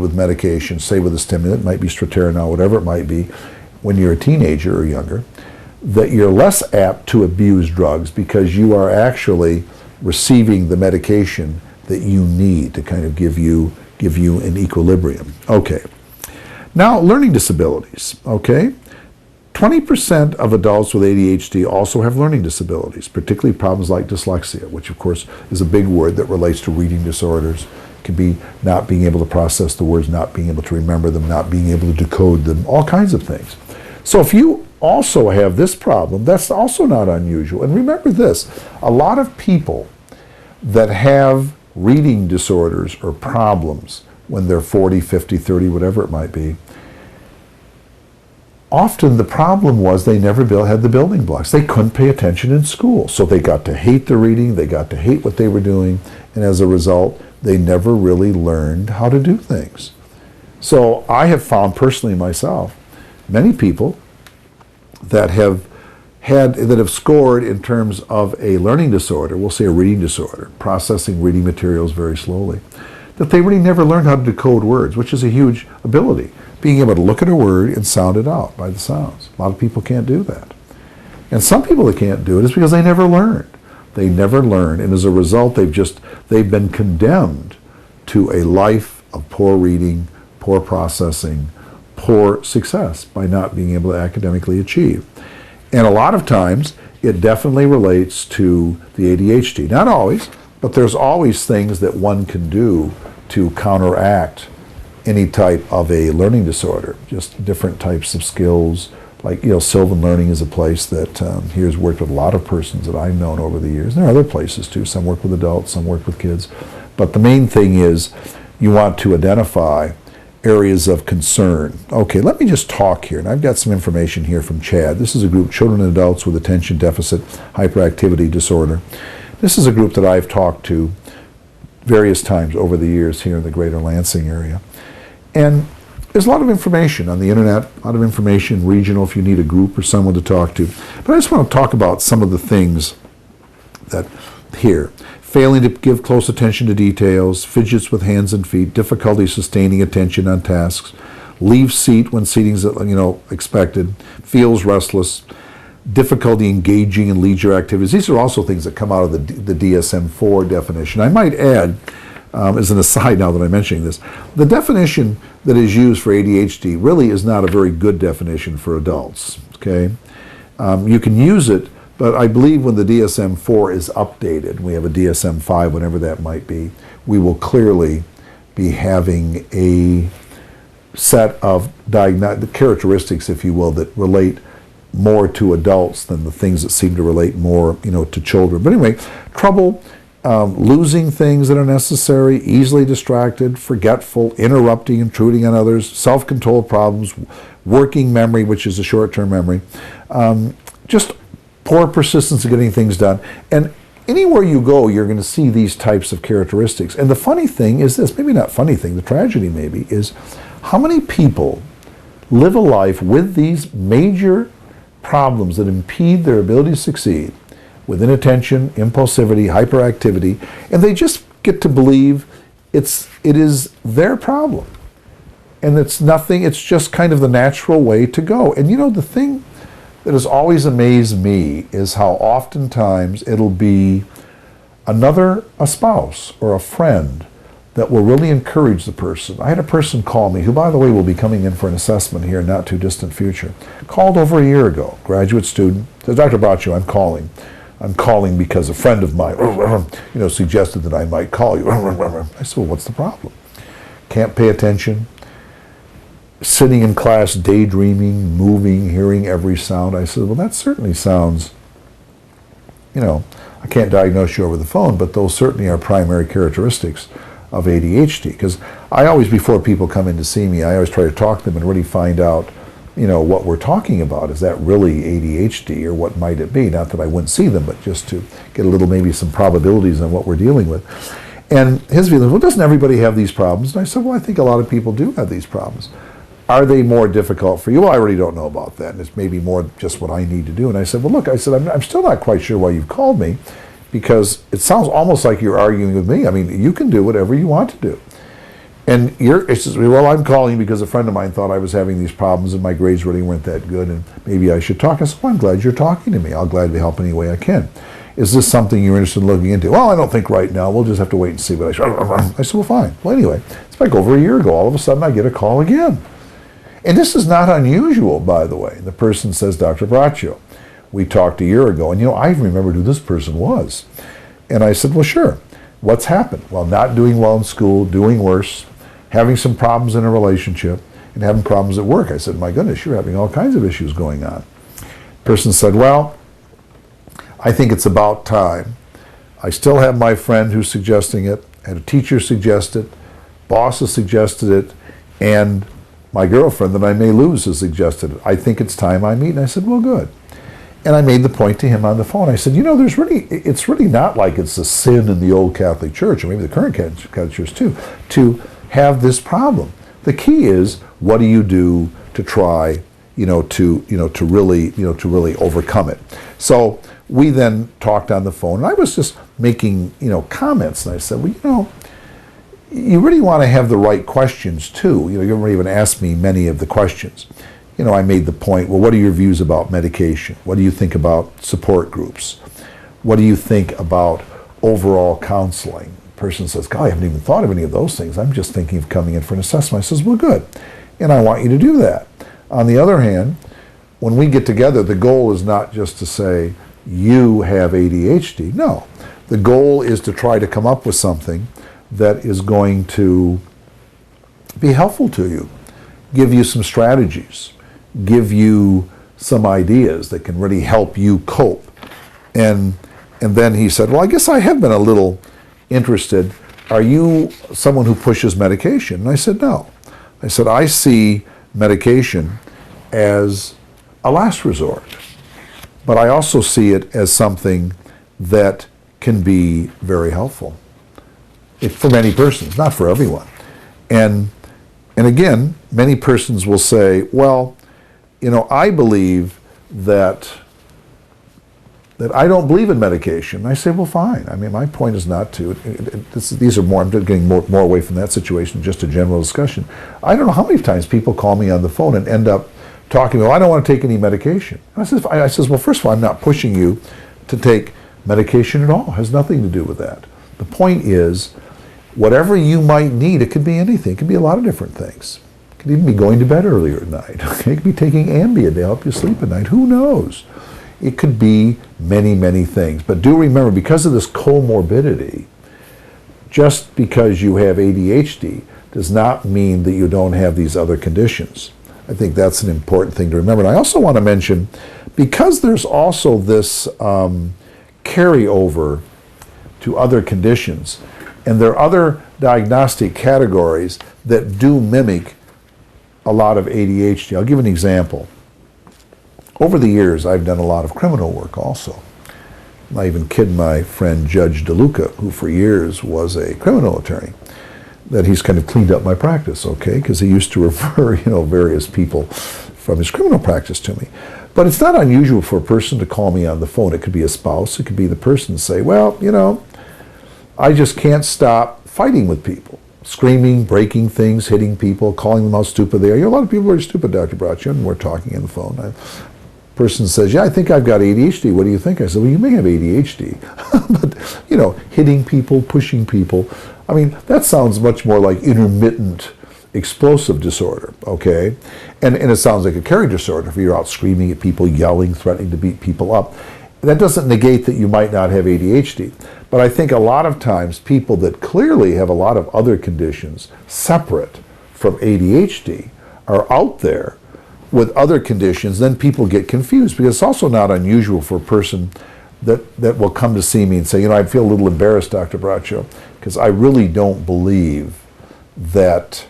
with medication, say with a stimulant, might be straterenol, whatever it might be, when you're a teenager or younger, that you're less apt to abuse drugs because you are actually receiving the medication that you need to kind of give you an equilibrium. Okay. Now, learning disabilities, okay? 20% of adults with ADHD also have learning disabilities, particularly problems like dyslexia, which of course is a big word that relates to reading disorders. It can be not being able to process the words, not being able to remember them, not being able to decode them, all kinds of things. So if you also have this problem, that's also not unusual. And remember this, a lot of people that have reading disorders or problems when they're 40, 50, 30, whatever it might be, often the problem was they never had the building blocks. They couldn't pay attention in school. So they got to hate the reading, they got to hate what they were doing, and as a result, they never really learned how to do things. So I have found personally myself, many people that have scored in terms of a learning disorder, we'll say a reading disorder, processing reading materials very slowly, that they really never learned how to decode words, which is a huge ability. Being able to look at a word and sound it out by the sounds. A lot of people can't do that. And some people that can't do it is because they never learned. They never learned, and as a result, they've been condemned to a life of poor reading, poor processing, poor success by not being able to academically achieve. And a lot of times, it definitely relates to the ADHD. Not always, but there's always things that one can do to counteract any type of a learning disorder, just different types of skills. Like, Sylvan Learning is a place that here's worked with a lot of persons that I've known over the years. There are other places too. Some work with adults, some work with kids. But the main thing is you want to identify areas of concern. Okay, let me just talk here. And I've got some information here from CHADD. This is a group, Children and Adults with Attention Deficit Hyperactivity Disorder. This is a group that I've talked to various times over the years here in the greater Lansing area. And there's a lot of information on the internet, a lot of information regional if you need a group or someone to talk to. But I just want to talk about some of the things that here. Failing to give close attention to details, fidgets with hands and feet, difficulty sustaining attention on tasks, leaves seat when seating's expected, feels restless, difficulty engaging in leisure activities. These are also things that come out of the DSM-4 definition. I might add, as an aside now that I'm mentioning this, the definition that is used for ADHD really is not a very good definition for adults, okay? You can use it, but I believe when the DSM-4 is updated, we have a DSM-5, whenever that might be, we will clearly be having a set of characteristics, if you will, that relate more to adults than the things that seem to relate more, to children. But anyway, trouble losing things that are necessary, easily distracted, forgetful, interrupting, intruding on others, self-control problems, working memory, which is a short-term memory, just poor persistence of getting things done. And anywhere you go, you're going to see these types of characteristics. And the funny thing is this, maybe not funny thing, the tragedy maybe, is how many people live a life with these major problems that impede their ability to succeed, with inattention, impulsivity, hyperactivity, and they just get to believe it is their problem. And it's nothing, it's just kind of the natural way to go. And the thing that has always amazed me is how oftentimes it'll be a spouse or a friend that will really encourage the person. I had a person call me, who by the way will be coming in for an assessment here in not too distant future, called over a year ago, graduate student, said, Dr. Baccio, I'm calling because a friend of mine, suggested that I might call you. I said, well, what's the problem? Can't pay attention, sitting in class, daydreaming, moving, hearing every sound. I said, well, that certainly sounds, I can't diagnose you over the phone, but those certainly are primary characteristics of ADHD. Because I always, before people come in to see me, I always try to talk to them and really find out, what we're talking about. Is that really ADHD, or what might it be? Not that I wouldn't see them, but just to get a little, maybe some probabilities on what we're dealing with. And his view is, well, doesn't everybody have these problems? And I said, well, I think a lot of people do have these problems. Are they more difficult for you? Well, I really don't know about that. And it's maybe more just what I need to do. And I said, well, look, I'm still not quite sure why you've called me, because it sounds almost like you're arguing with me. I mean, you can do whatever you want to do. And it says, well, I'm calling because a friend of mine thought I was having these problems and my grades really weren't that good and maybe I should talk. I said, well, I'm glad you're talking to me. I'll gladly help any way I can. Is this something you're interested in looking into? Well, I don't think right now. We'll just have to wait and see what I should. I said, well, fine. Well, anyway, it's like over a year ago. All of a sudden, I get a call again. And this is not unusual, by the way. The person says, Dr. Braccio, we talked a year ago, and I even remembered who this person was. And I said, well, sure. What's happened? Well, not doing well in school, doing worse, having some problems in a relationship, and having problems at work. I said, my goodness, you're having all kinds of issues going on. The person said, well, I think it's about time. I still have my friend who's suggesting it, and a teacher suggest it, boss has suggested it, and my girlfriend that I may lose has suggested it. I think it's time I meet. And I said, well, good. And I made the point to him on the phone. I said, it's really not like it's a sin in the old Catholic Church, or maybe the current Catholic Church too, to have this problem. The key is, what do you do to try, to really overcome it? So we then talked on the phone, and I was just making, comments, and I said, well, you really want to have the right questions too. You haven't even asked me many of the questions. I made the point, well, what are your views about medication? What do you think about support groups? What do you think about overall counseling? The person says, God, I haven't even thought of any of those things. I'm just thinking of coming in for an assessment. I says, well, good. And I want you to do that. On the other hand, when we get together, the goal is not just to say, you have ADHD. No. The goal is to try to come up with something that is going to be helpful to you, give you some strategies, give you some ideas that can really help you cope. And then he said, well, I guess I have been a little interested. Are you someone who pushes medication? And I said, no. I said, I see medication as a last resort, but I also see it as something that can be very helpful. For many persons, not for everyone. And again, many persons will say, well, I believe that I don't believe in medication. And I say, well, fine. I mean, my point is not to. These are more, I'm getting more away from that situation, just a general discussion. I don't know how many times people call me on the phone and end up talking, well, I don't want to take any medication. And I says, well, first of all, I'm not pushing you to take medication at all. It has nothing to do with that. The point is, whatever you might need, it could be anything. It could be a lot of different things. It could even be going to bed earlier at night. Okay? It could be taking Ambien to help you sleep at night. Who knows? It could be many, many things. But do remember, because of this comorbidity, just because you have ADHD does not mean that you don't have these other conditions. I think that's an important thing to remember. And I also want to mention, because there's also this carryover to other conditions, and there are other diagnostic categories that do mimic a lot of ADHD. I'll give an example. Over the years, I've done a lot of criminal work also. I even kid my friend Judge DeLuca, who for years was a criminal attorney, that he's kind of cleaned up my practice, okay? Because he used to refer, various people from his criminal practice to me. But it's not unusual for a person to call me on the phone. It could be a spouse. It could be the person say, well, I just can't stop fighting with people, screaming, breaking things, hitting people, calling them how stupid they are. A lot of people are stupid, Dr. Braccio, and we're talking on the phone. Person says, yeah, I think I've got ADHD. What do you think? I said, well, you may have ADHD. But, hitting people, pushing people, I mean, that sounds much more like intermittent explosive disorder, okay? And it sounds like a character disorder if you're out screaming at people, yelling, threatening to beat people up. That doesn't negate that you might not have ADHD. But I think a lot of times people that clearly have a lot of other conditions separate from ADHD are out there with other conditions, then people get confused, because it's also not unusual for a person that will come to see me and say, I feel a little embarrassed, Dr. Braccio, because I really don't believe that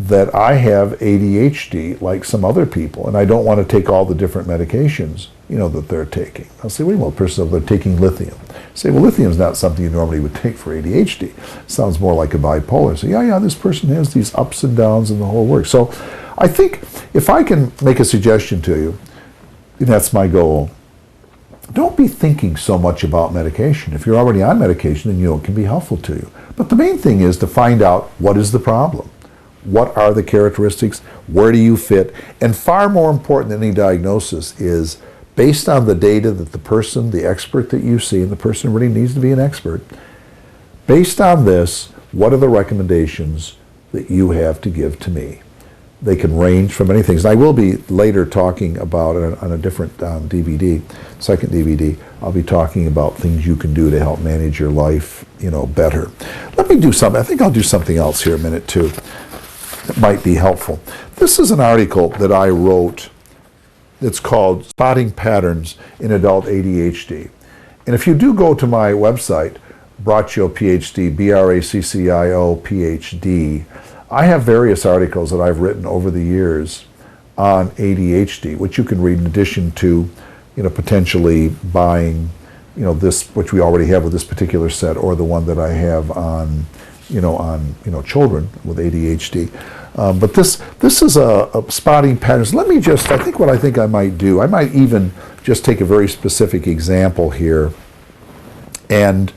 I have ADHD like some other people, and I don't want to take all the different medications, that they're taking. I'll say, well, the person, they're taking lithium. Say, well, lithium is not something you normally would take for ADHD. It sounds more like a bipolar. So yeah, this person has these ups and downs and the whole works. So I think if I can make a suggestion to you, that's my goal. Don't be thinking so much about medication. If you're already on medication, then it can be helpful to you. But the main thing is to find out what is the problem. What are the characteristics? Where do you fit? And far more important than any diagnosis is, based on the data that the person, the expert that you see, and the person really needs to be an expert, based on this, what are the recommendations that you have to give to me? They can range from many things. And I will be later talking about, on a different DVD, second DVD, I'll be talking about things you can do to help manage your life, better. Let me do something. I think I'll do something else here a minute too that might be helpful. This is an article that I wrote that's called Spotting Patterns in Adult ADHD. And if you do go to my website, Braccio PhD, Braccio PhD, I have various articles that I've written over the years on ADHD, which you can read in addition to, potentially buying, this, which we already have with this particular set, or the one that I have on, children with ADHD. But this is a spotting patterns. Let me I think I might do, I might even just take a very specific example here and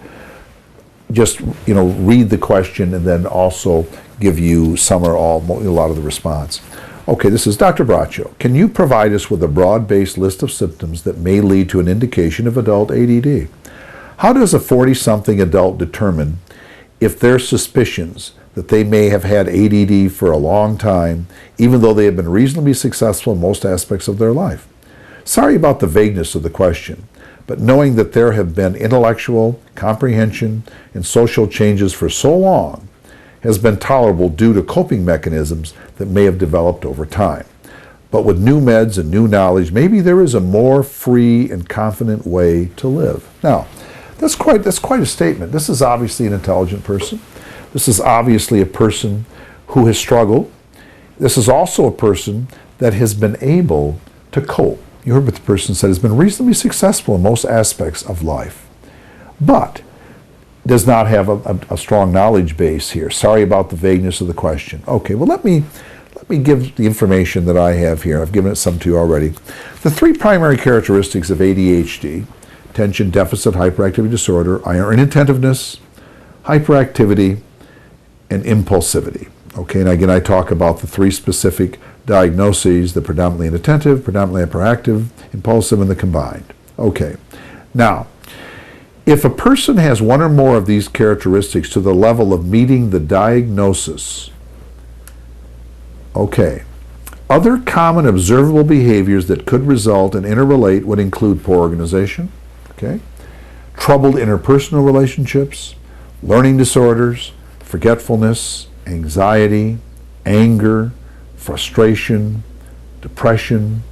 just, read the question and then also give you some or all, a lot of the response. Okay, this is Dr. Braccio. Can you provide us with a broad-based list of symptoms that may lead to an indication of adult ADD? How does a 40-something adult determine if their suspicions that they may have had ADD for a long time, even though they have been reasonably successful in most aspects of their life? Sorry about the vagueness of the question, but knowing that there have been intellectual, comprehension, and social changes for so long has been tolerable due to coping mechanisms that may have developed over time. But with new meds and new knowledge, maybe there is a more free and confident way to live. Now, that's quite a statement. This is obviously an intelligent person. This is obviously a person who has struggled. This is also a person that has been able to cope. You heard what the person said, has been reasonably successful in most aspects of life, but does not have a strong knowledge base here. Sorry about the vagueness of the question. Okay, well let me give the information that I have here. I've given it some to you already. The three primary characteristics of ADHD, attention deficit hyperactivity disorder, are inattentiveness, hyperactivity, and impulsivity. Okay, and again I talk about the three specific diagnoses: the predominantly inattentive, predominantly hyperactive, impulsive, and the combined. Okay, now, if a person has one or more of these characteristics to the level of meeting the diagnosis, okay, other common observable behaviors that could result and interrelate would include poor organization, okay, troubled interpersonal relationships, learning disorders, forgetfulness, anxiety, anger, frustration, depression,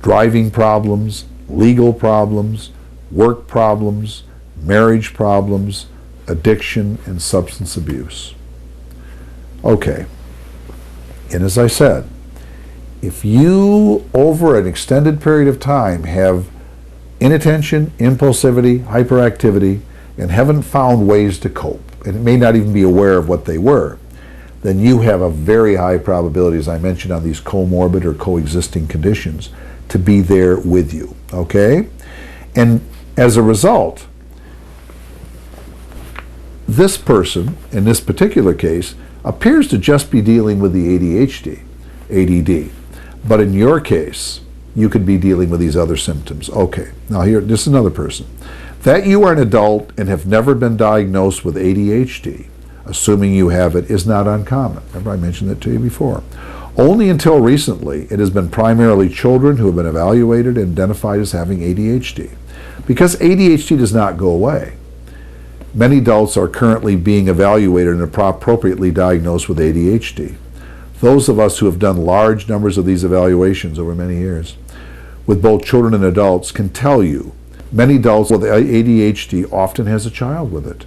driving problems, legal problems, work problems, marriage problems, addiction, and substance abuse. Okay, and as I said, if you over an extended period of time have inattention, impulsivity, hyperactivity, and haven't found ways to cope, and may not even be aware of what they were, then you have a very high probability, as I mentioned, on these comorbid or coexisting conditions, to be there with you, okay? And as a result, this person, in this particular case, appears to just be dealing with the ADD. But in your case, you could be dealing with these other symptoms. Okay, now here, this is another person. That you are an adult and have never been diagnosed with ADHD, assuming you have it, is not uncommon. Remember, I mentioned that to you before. Only until recently, it has been primarily children who have been evaluated and identified as having ADHD. Because ADHD does not go away, many adults are currently being evaluated and appropriately diagnosed with ADHD. Those of us who have done large numbers of these evaluations over many years with both children and adults can tell you many adults with ADHD often has a child with it.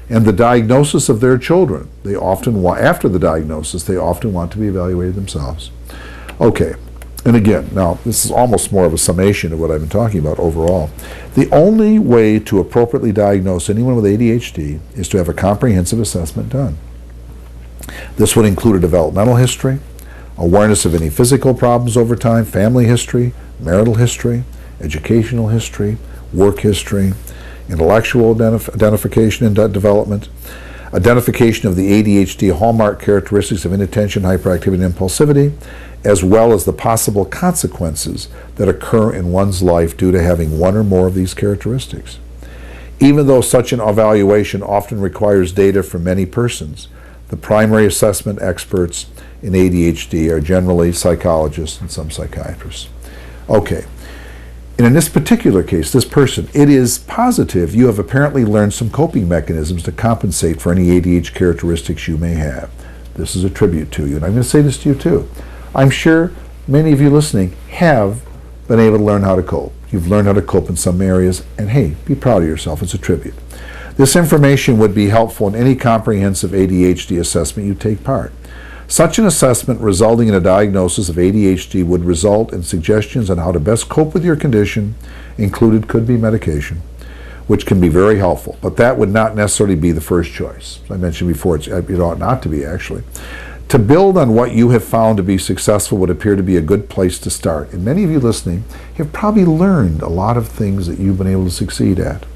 And the diagnosis of their children, they often want, after the diagnosis, they often want to be evaluated themselves. Okay, and again, now this is almost more of a summation of what I've been talking about overall. The only way to appropriately diagnose anyone with ADHD is to have a comprehensive assessment done. This would include a developmental history, awareness of any physical problems over time, family history, marital history, educational history, work history, intellectual identification and development, identification of the ADHD hallmark characteristics of inattention, hyperactivity, and impulsivity, as well as the possible consequences that occur in one's life due to having one or more of these characteristics. Even though such an evaluation often requires data from many persons, the primary assessment experts in ADHD are generally psychologists and some psychiatrists. Okay. And in this particular case, this person, it is positive you have apparently learned some coping mechanisms to compensate for any ADHD characteristics you may have. This is a tribute to you. And I'm going to say this to you too. I'm sure many of you listening have been able to learn how to cope. You've learned how to cope in some areas, and hey, be proud of yourself. It's a tribute. This information would be helpful in any comprehensive ADHD assessment you take part. Such an assessment resulting in a diagnosis of ADHD would result in suggestions on how to best cope with your condition. Included could be medication, which can be very helpful, but that would not necessarily be the first choice. As I mentioned before, it ought not to be actually. To build on what you have found to be successful would appear to be a good place to start. And many of you listening have probably learned a lot of things that you've been able to succeed at.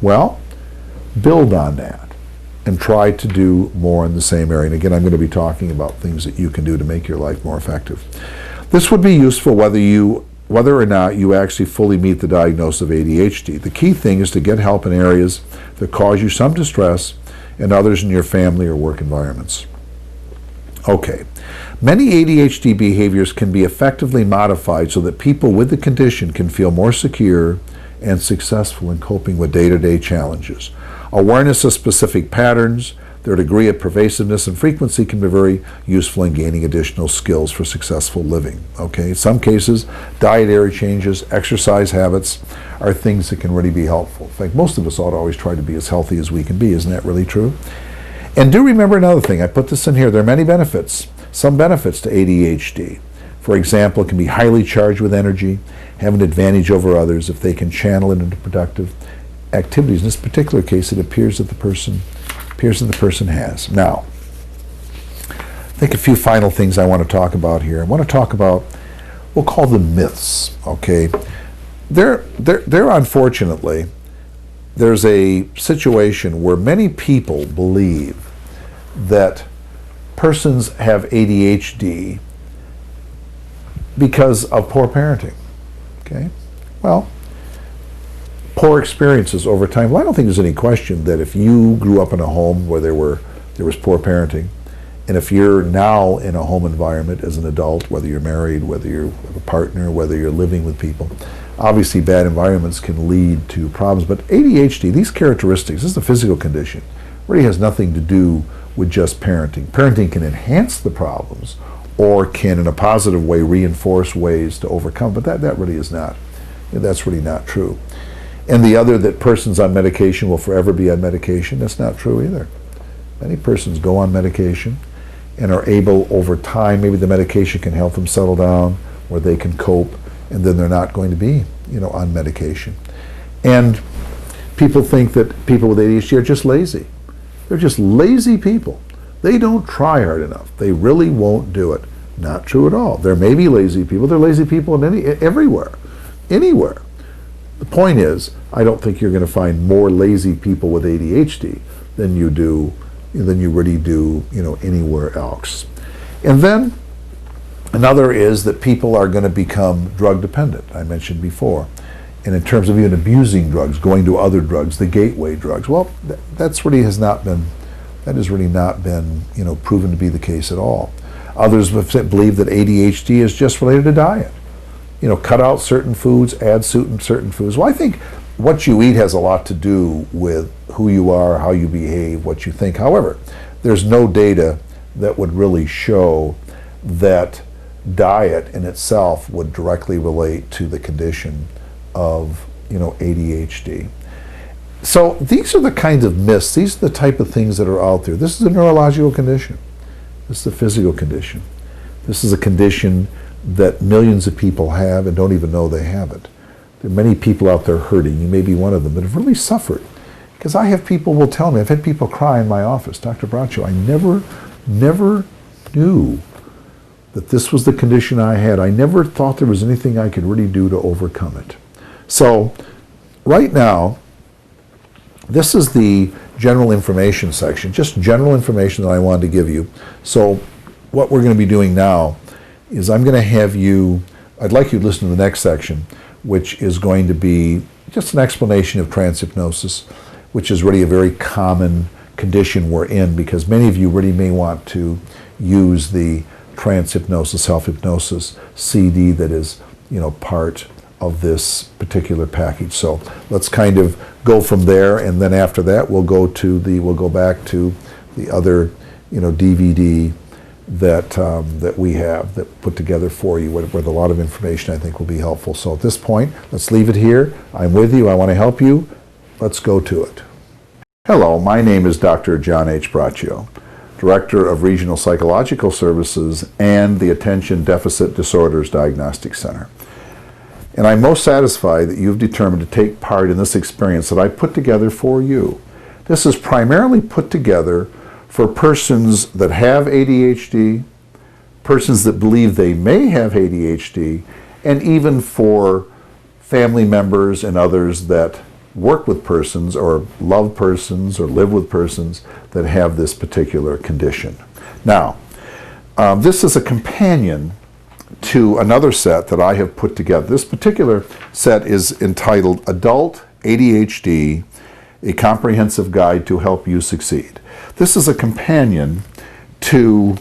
Well, build on that and try to do more in the same area. And again, I'm going to be talking about things that you can do to make your life more effective. This would be useful whether or not you actually fully meet the diagnosis of ADHD. The key thing is to get help in areas that cause you some distress and others in your family or work environments. Okay. Many ADHD behaviors can be effectively modified so that people with the condition can feel more secure and successful in coping with day-to-day challenges. Awareness of specific patterns, their degree of pervasiveness and frequency can be very useful in gaining additional skills for successful living. Okay, in some cases, dietary changes, exercise habits are things that can really be helpful. In fact, most of us ought to always try to be as healthy as we can be. Isn't that really true? And do remember another thing. I put this in here. There are many benefits, some benefits to ADHD. For example, it can be highly charged with energy, have an advantage over others if they can channel it into productive activities. In this particular case, it appears that the person has. Now, I think a few final things I want to talk about here. I want to talk about, we'll call them myths. Okay, there unfortunately, there's a situation where many people believe that persons have ADHD because of poor parenting. Okay, well, poor experiences over time. Well, I don't think there's any question that if you grew up in a home where there was poor parenting, and if you're now in a home environment as an adult, whether you're married, whether you have a partner, whether you're living with people, obviously bad environments can lead to problems. But ADHD, these characteristics, this is a physical condition, really has nothing to do with just parenting. Parenting can enhance the problems or can in a positive way reinforce ways to overcome, but that really is not, that's really not true. And the other, that persons on medication will forever be on medication, that's not true either. Many persons go on medication and are able over time, maybe the medication can help them settle down or they can cope, and then they're not going to be, on medication. And people think that people with ADHD are just lazy. They're just lazy people. They don't try hard enough. They really won't do it. Not true at all. There may be lazy people. There are lazy people everywhere, anywhere. The point is, I don't think you're going to find more lazy people with ADHD than you really do, anywhere else. And then another is that people are going to become drug dependent. I mentioned before, and in terms of even abusing drugs, going to other drugs, the gateway drugs. Well, that has really not been, proven to be the case at all. Others believe that ADHD is just related to diet. Cut out certain foods, add certain foods. Well, I think what you eat has a lot to do with who you are, how you behave, what you think. However, there's no data that would really show that diet in itself would directly relate to the condition of, ADHD. So these are the kinds of myths, these are the type of things that are out there. This is a neurological condition. This is a physical condition. This is a condition that millions of people have and don't even know they have it. There are many people out there hurting. You may be one of them that have really suffered. Because I have people will tell me, I've had people cry in my office, Dr. Braccio, I never knew that this was the condition I had. I never thought there was anything I could really do to overcome it. So right now, This is the general information section, just general information that I wanted to give you. So what we're going to be doing now is I'm going to have you, I'd like you to listen to the next section, which is going to be just an explanation of trance hypnosis, which is really a very common condition we're in, because many of you really may want to use the trance hypnosis, self-hypnosis CD that is, part of this particular package. So let's kind of go from there, and then after that we'll go back to the other, DVD that we have that put together for you with a lot of information I think will be helpful. So at this point, let's leave it here. I'm with you. I want to help you. Let's go to it. Hello, my name is Dr. John H. Braccio, Director of Regional Psychological Services and the Attention Deficit Disorders Diagnostic Center. And I'm most satisfied that you've determined to take part in this experience that I put together for you. This is primarily put together for persons that have ADHD, persons that believe they may have ADHD, and even for family members and others that work with persons or love persons or live with persons that have this particular condition. Now, this is a companion to another set that I have put together. This particular set is entitled Adult ADHD, A Comprehensive Guide to Help You Succeed. This is a companion to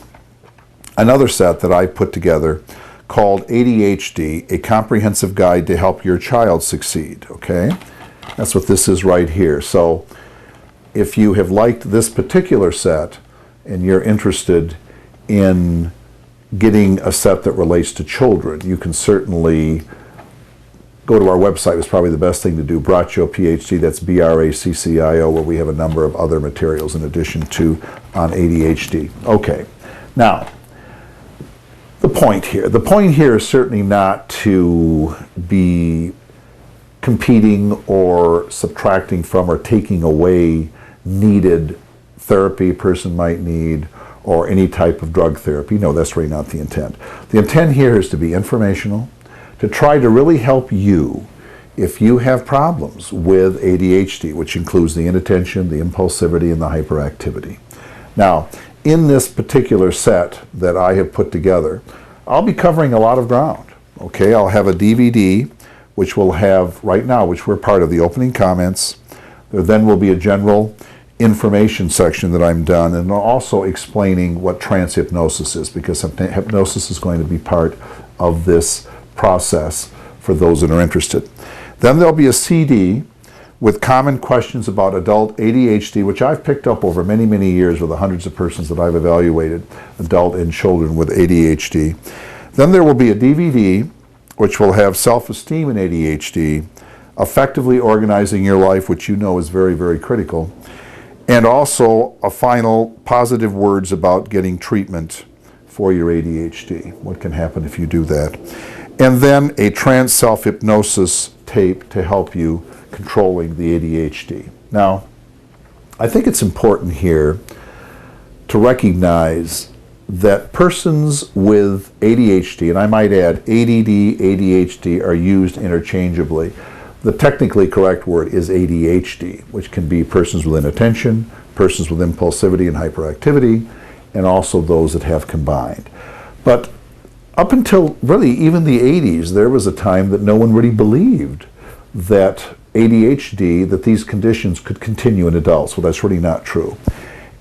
another set that I put together called ADHD, A Comprehensive Guide to Help Your Child Succeed. Okay? That's what this is right here. So if you have liked this particular set and you're interested in getting a set that relates to children, you can certainly go to our website. It's probably the best thing to do. Braccio, PhD, that's BRACCIO, where we have a number of other materials in addition to on ADHD. Okay, now, the point here is certainly not to be competing or subtracting from or taking away needed therapy a person might need, or any type of drug therapy. No, that's really not the intent. The intent here is to be informational, to try to really help you if you have problems with ADHD, which includes the inattention, the impulsivity, and the hyperactivity. Now, in this particular set that I have put together, I'll be covering a lot of ground. Okay, I'll have a DVD, which will have, right now, which we're part of the opening comments. There then will be a general information section that I'm done, and also explaining what trance hypnosis is, because hypnosis is going to be part of this process for those that are interested. Then there'll be a CD with common questions about adult ADHD, which I've picked up over many, many years with the hundreds of persons that I've evaluated, adult and children with ADHD. Then there will be a DVD which will have self-esteem in ADHD, effectively organizing your life, which you know is very, very critical, and also a final positive words about getting treatment for your ADHD, what can happen if you do that. And then a trance self-hypnosis tape to help you controlling the ADHD. Now, I think it's important here to recognize that persons with ADHD, and I might add ADD, ADHD, are used interchangeably. The technically correct word is ADHD, which can be persons with inattention, persons with impulsivity and hyperactivity, and also those that have combined. But up until really even the 80s, there was a time that no one really believed that ADHD, that these conditions could continue in adults. Well, that's really not true.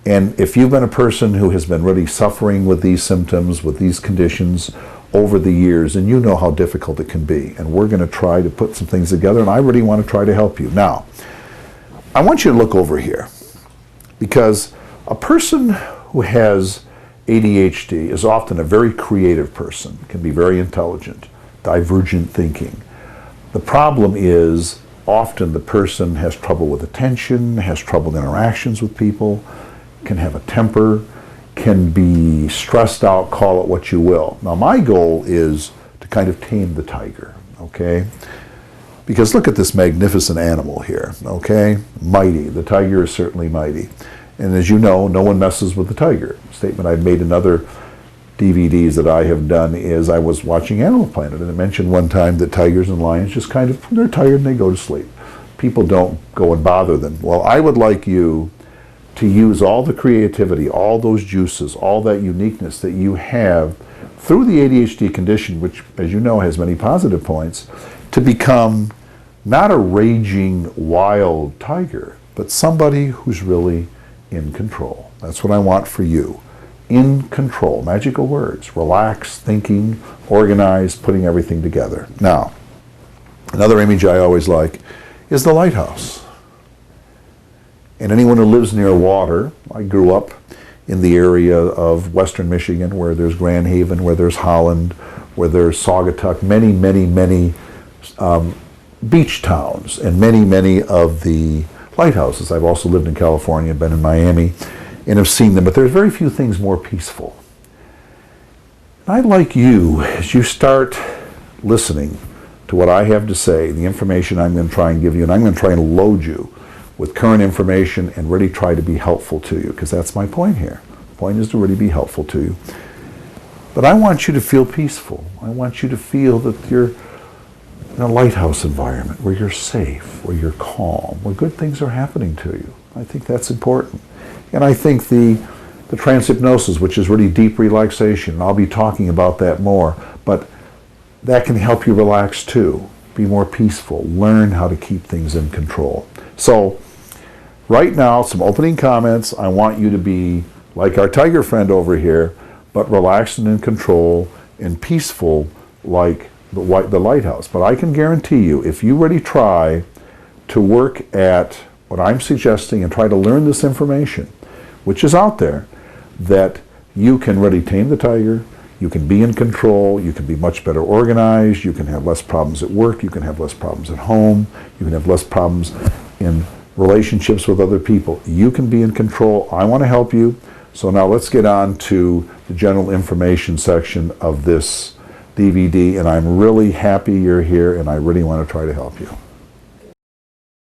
And if you've been a person who has been really suffering with these symptoms, with these conditions over the years, and you know how difficult it can be. And we're going to try to put some things together, and I really want to try to help you. Now, I want you to look over here, because a person who has ADHD is often a very creative person, can be very intelligent, divergent thinking. The problem is often the person has trouble with attention, has trouble in interactions with people, can have a temper, can be stressed out, call it what you will. Now my goal is to kind of tame the tiger, okay? Because look at this magnificent animal here, okay? Mighty, the tiger is certainly mighty. And as you know, no one messes with the tiger. A statement I've made in other DVDs that I have done is I was watching Animal Planet, and it mentioned one time that tigers and lions just kind of, they're tired and they go to sleep. people don't go and bother them. Well, I would like you to use all the creativity, all those juices, all that uniqueness that you have through the ADHD condition, which, as you know, has many positive points, to become not a raging wild tiger, but somebody who's really in control. That's what I want for you. In control. Magical words. Relaxed, thinking, organized, putting everything together. Now, another image I always like is the lighthouse. And anyone who lives near water, I grew up in the area of western Michigan where there's Grand Haven, where there's Holland, where there's Saugatuck, many, many, many beach towns, and many, many of the lighthouses. I've also lived in California, been in Miami, and have seen them, but there's very few things more peaceful. And I'd like you, as you start listening to what I have to say, the information I'm going to try and give you, and I'm going to try and load you with current information and really try to be helpful to you, because that's my point here. The point is to really be helpful to you. But I want you to feel peaceful. I want you to feel that you're in a lighthouse environment where you're safe, where you're calm, where good things are happening to you. I think that's important. And I think the transhypnosis, which is really deep relaxation, and I'll be talking about that more, but that can help you relax too, be more peaceful, learn how to keep things in control. So, right now, some opening comments. I want you to be like our tiger friend over here, but relaxed and in control and peaceful like the lighthouse. But I can guarantee you, if you really try to work at what I'm suggesting and try to learn this information, which is out there, that you can really tame the tiger, you can be in control, you can be much better organized, you can have less problems at work, you can have less problems at home, you can have less problems in relationships with other people. You can be in control. I want to help you. So now let's get on to the general information section of this DVD, and I'm really happy you're here, and I really want to try to help you.